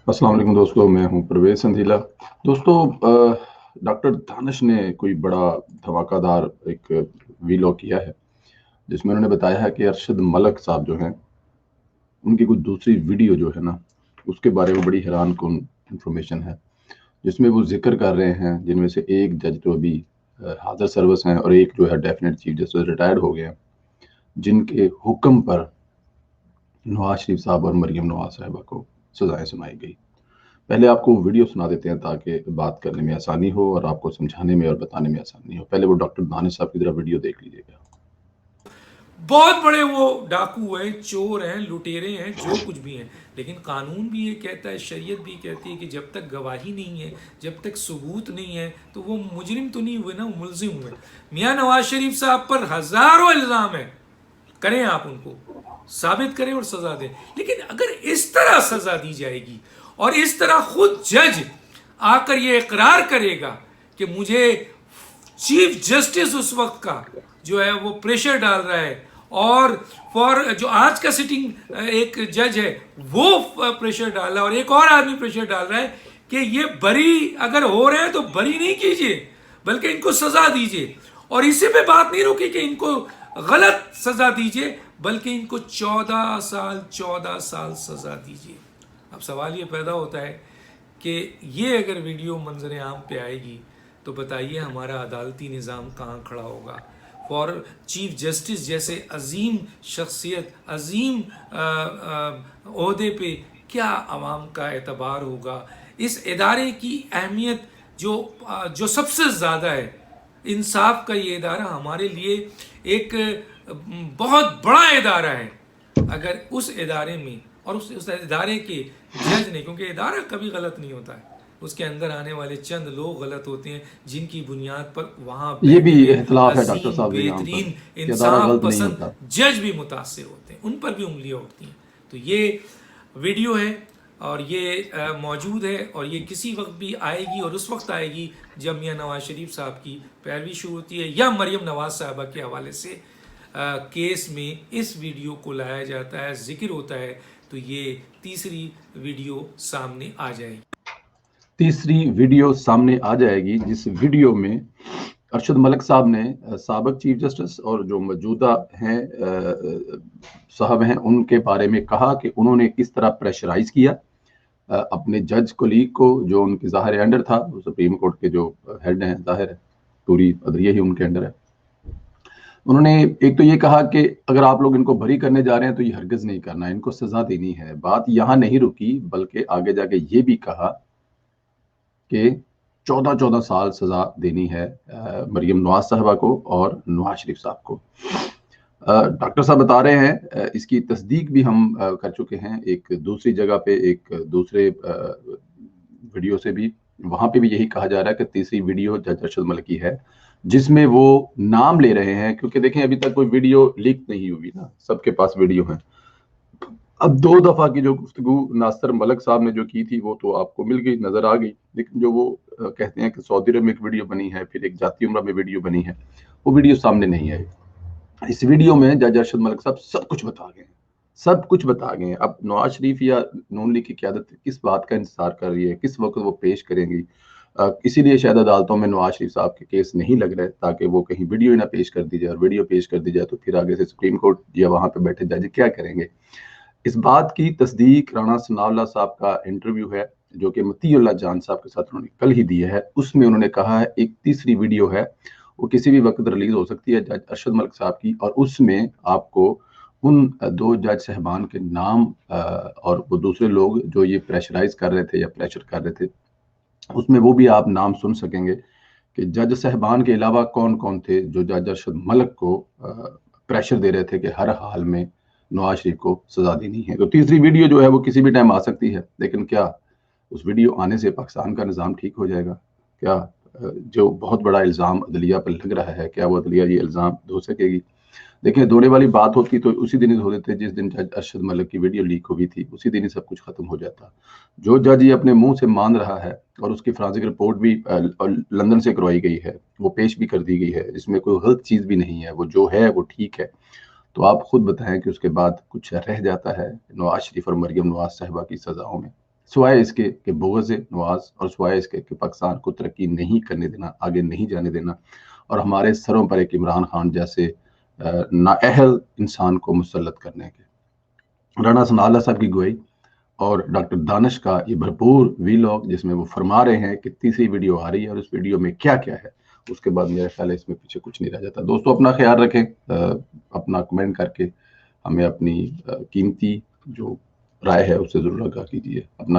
अस्सलाम वालेकुम दोस्तों, मैं हूं परवेज संधीला। दोस्तों, डॉक्टर दानिश ने कोई बड़ा धमाकेदार एक वीलॉग किया है जिसमें उन्होंने बताया है कि अरशद मलिक साहब जो हैं, उनकी कुछ दूसरी वीडियो जो है ना, उसके बारे में बड़ी हैरान कुन इंफॉर्मेशन है, जिसमें वो जिक्र कर रहे हैं जिनमें से एक जज तो अभी हाजिर सर्विस हैं और एक जो है डेफिनेट चीफ जस्टिस रिटायर्ड हो गए हैं, जिनके हुक्म पर नवाज शरीफ साहब और मरियम नवाज साहिबा को सजाएं सुनाई गई। पहले आपको वीडियो सुना देते हैं ताकि बात करने में आसानी हो और आपको समझाने में और बताने में आसानी हो। पहले वो डॉक्टर दानिश साहब की तरह वीडियो देख लीजिएगा। बहुत बड़े वो डाकू हैं, चोर हैं, लुटेरे हैं, जो कुछ भी हैं, लेकिन कानून भी ये कहता है, शरीयत भी कहती है कि जब तक गवाही नहीं है, जब तक सबूत नहीं है, तो वो मुजरिम तो नहीं हुए ना, वो मुलजिम हुए। मियाँ नवाज शरीफ साहब पर हजारों इल्ज़ाम है, करें आप उनको साबित करें और सजा दें, लेकिन अगर इस तरह सजा दी जाएगी और इस तरह खुद जज आकर ये इकरार करेगा कि मुझे चीफ जस्टिस उस वक्त का जो है वो प्रेशर डाल रहा है, और फॉर जो आज का सिटिंग एक जज है वो प्रेशर डाल रहा है, और एक और आदमी प्रेशर डाल रहा है कि ये बरी अगर हो रहे हैं तो बरी नहीं कीजिए बल्कि इनको सजा दीजिए, और इसी पे बात नहीं रुकी कि इनको गलत सजा दीजिए बल्कि इनको 14 साल सजा दीजिए। अब सवाल ये पैदा होता है कि ये अगर वीडियो मंजर आम पे आएगी तो बताइए हमारा अदालती निज़ाम कहाँ खड़ा होगा। फॉर चीफ जस्टिस जैसे अजीम शख्सियत, अजीम ओहदे पे क्या आवाम का एतबार होगा। इस इदारे की अहमियत जो सबसे ज़्यादा है, इंसाफ का ये इदारा हमारे लिए एक बहुत बड़ा इदारा है। अगर उस इदारे में और उस इदारे के जज ने, क्योंकि इदारा कभी गलत नहीं होता है, उसके अंदर आने वाले चंद लोग गलत होते हैं जिनकी बुनियाद पर वहाँ ये भी बैठे हुए इख्तलाफ है डॉक्टर अजीम साहब यहाँ पर बेहतरीन कि अदारा इंसाफ गलत नहीं पसंद होता। जज भी मुतासर होते हैं, उन पर भी उंगलियाँ उठती हैं। तो ये वीडियो है और ये मौजूद है, और ये किसी वक्त भी आएगी, और उस वक्त आएगी जब मियाँ नवाज शरीफ साहब की पैरवी शुरू होती है या मरियम नवाज साहबा के हवाले से केस में इस वीडियो को लाया जाता है, जिक्र होता है, तो ये तीसरी वीडियो सामने आ जाएगी। तीसरी वीडियो सामने आ जाएगी जिस वीडियो में अरशद मलिक साहब ने साबिक चीफ जस्टिस और जो मौजूदा हैं साहब हैं उनके बारे में कहा कि उन्होंने किस तरह प्रेशराइज किया अपने जज कोलीग को, जो उनके ज़ाहिर अंडर था, सुप्रीम कोर्ट के जो हेड हैं, ज़ाहिर है पूरी अदलिया ही उनके अंडर है। उन्होंने एक तो ये कहा कि अगर आप लोग इनको बरी करने जा रहे हैं तो ये हरगिज नहीं करना, इनको सजा देनी है। बात यहाँ नहीं रुकी बल्कि आगे जाके ये भी कहा कि 14 साल सजा देनी है मरियम नवाज साहबा को और नवाज शरीफ साहब को। डॉक्टर साहब बता रहे हैं, इसकी तस्दीक भी हम कर चुके हैं एक दूसरी जगह पे, एक दूसरे वीडियो से भी, वहां पे भी यही कहा जा रहा है कि तीसरी वीडियो जज अरशद मलिक की है जिसमें वो नाम ले रहे हैं, क्योंकि देखें अभी तक कोई वीडियो लीक नहीं हुई ना, सबके पास वीडियो है। अब 2 दफा की जो गुफ्तगू नासिर मलिक साहब ने जो की थी वो तो आपको मिल गई, नजर आ गई, लेकिन जो वो कहते हैं कि सऊदी अरब में एक वीडियो बनी है, फिर एक जाती उम्रा में वीडियो बनी है, वो वीडियो सामने नहीं आई। इस वीडियो में जज अरशद मलिक साहब सब कुछ बता गए हैं, सब कुछ बता गए हैं। अब नवाज शरीफ या नून लीग की क़यादत किस बात का इंतजार कर रही है, किस वक्त वो पेश करेंगी, इसीलिए शायद अदालतों में नवाज शरीफ साहब के केस नहीं लग रहे ताकि वो कहीं वीडियो ही ना पेश कर दी जाए, और वीडियो पेश कर दी जाए तो फिर आगे से सुप्रीम कोर्ट या वहां पे बैठे जज क्या करेंगे। इस बात की तस्दीक राणा सनाउल्लाह साहब का इंटरव्यू है जो कि मतीउल्लाह जान साहब के साथ उन्होंने कल ही दिया है, उसमें उन्होंने कहा है एक तीसरी वीडियो है, वो किसी भी वक्त रिलीज हो सकती है, जज अरशद मलिक साहब की, और उसमें आपको उन 2 जज साहबान के नाम और वो दूसरे लोग जो ये प्रेशराइज कर रहे थे या प्रेशर कर रहे थे, उसमें वो भी आप नाम सुन सकेंगे कि जज साहबान के अलावा कौन कौन थे जो जज अरशद मलिक को प्रेशर दे रहे थे कि हर हाल में नवाज शरीफ को सजा देनी है। तो तीसरी वीडियो जो है वो किसी भी टाइम आ सकती है, लेकिन क्या उस वीडियो आने से पाकिस्तान का निज़ाम ठीक हो जाएगा? क्या जो बहुत बड़ा इल्ज़ाम अदलिया पर लग रहा है, क्या वो अदलिया ये इल्ज़ाम धो सकेगी? देखिए, धोने वाली बात होती तो उसी दिन ही धो देते, जिस दिन जज अरशद मलिक की वीडियो लीक हुई थी, उसी दिन ही सब कुछ खत्म हो जाता। जो जज ये अपने मुंह से मान रहा है और उसकी फोरेंसिक रिपोर्ट भी लंदन से करवाई गई है, वो पेश भी कर दी गई है, इसमें कोई गलत चीज़ भी नहीं है, वो जो है वो ठीक है। तो आप खुद बताएं कि उसके बाद कुछ रह जाता है नवाज शरीफ और मरियम नवाज साहिबा की सजाओं में? سوائے اس کے کہ بغض نواز اور سوائے اس کے کہ پاکستان کو ترقی نہیں کرنے دینا، آگے نہیں جانے دینا، اور ہمارے سروں پر ایک عمران خان جیسے نااہل انسان کو مسلط کرنے کے۔ رانا ثناء اللہ صاحب کی گوئی اور ڈاکٹر دانش کا یہ بھرپور ویلاگ جس میں وہ فرما رہے ہیں کہ تیسری ویڈیو آ رہی ہے اور اس ویڈیو میں کیا کیا ہے، اس کے بعد میرا خیال ہے اس میں پیچھے کچھ نہیں رہ جاتا۔ دوستو اپنا خیال رکھیں، اپنا کمنٹ کر کے ہمیں اپنی قیمتی جو رائے ہے اسے ضرور آگاہ کیجیے۔ اپنا